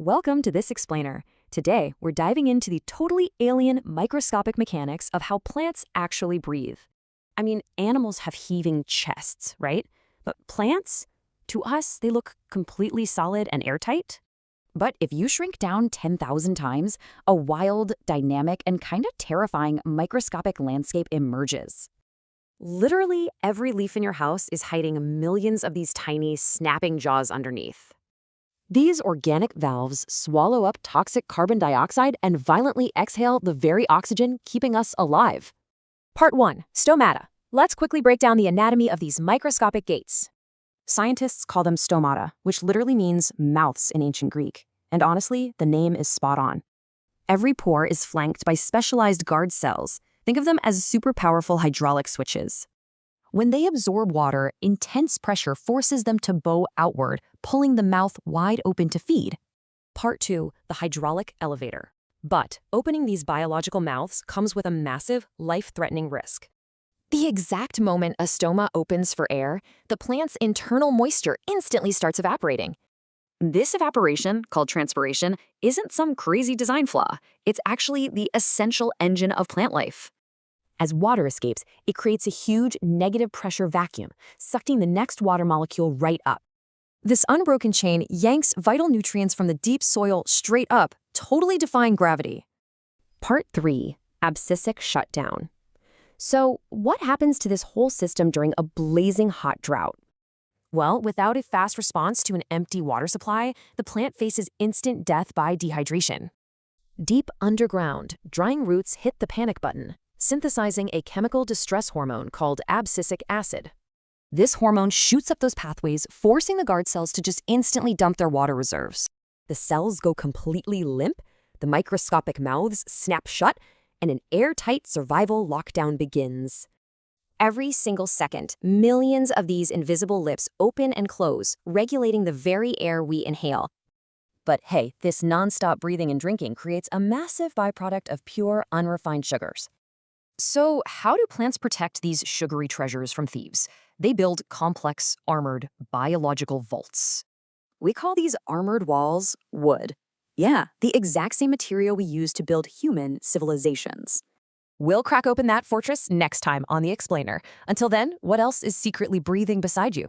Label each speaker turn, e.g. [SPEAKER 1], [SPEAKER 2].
[SPEAKER 1] Welcome to This Explainer. Today, we're diving into the totally alien microscopic mechanics of how plants actually breathe. I mean, animals have heaving chests, right? But plants? To us, they look completely solid and airtight. But if you shrink down 10,000 times, a wild, dynamic, and kind of terrifying microscopic landscape emerges. Literally every leaf in your house is hiding millions of these tiny, snapping jaws underneath. These organic valves swallow up toxic carbon dioxide and violently exhale the very oxygen keeping us alive.
[SPEAKER 2] Part 1. Stomata. Let's quickly break down the anatomy of these microscopic gates.
[SPEAKER 1] Scientists call them stomata, which literally means mouths in ancient Greek. And honestly, the name is spot on. Every pore is flanked by specialized guard cells. Think of them as super powerful hydraulic switches. When they absorb water, intense pressure forces them to bow outward, pulling the mouth wide open to feed. Part 2, the hydraulic elevator. But opening these biological mouths comes with a massive, life-threatening risk. The exact moment a stoma opens for air, the plant's internal moisture instantly starts evaporating. This evaporation, called transpiration, isn't some crazy design flaw. It's actually the essential engine of plant life. As water escapes, it creates a huge negative pressure vacuum, sucking the next water molecule right up. This unbroken chain yanks vital nutrients from the deep soil straight up, totally defying gravity. Part 3. Abscisic shutdown. So, what happens to this whole system during a blazing hot drought? Well, without a fast response to an empty water supply, the plant faces instant death by dehydration. Deep underground, drying roots hit the panic button, synthesizing a chemical distress hormone called Abscisic Acid. This hormone shoots up those pathways, forcing the guard cells to just instantly dump their water reserves. The cells go completely limp, the microscopic mouths snap shut, and an airtight survival lockdown begins. Every single second, millions of these invisible lips open and close, regulating the very air we inhale. But hey, this nonstop breathing and drinking creates a massive byproduct of pure, unrefined sugars. So how do plants protect these sugary treasures from thieves? They build complex, armored, biological vaults. We call these armored walls wood. Yeah, the exact same material we use to build human civilizations. We'll crack open that fortress next time on The Explainer. Until then, what else is secretly breathing beside you?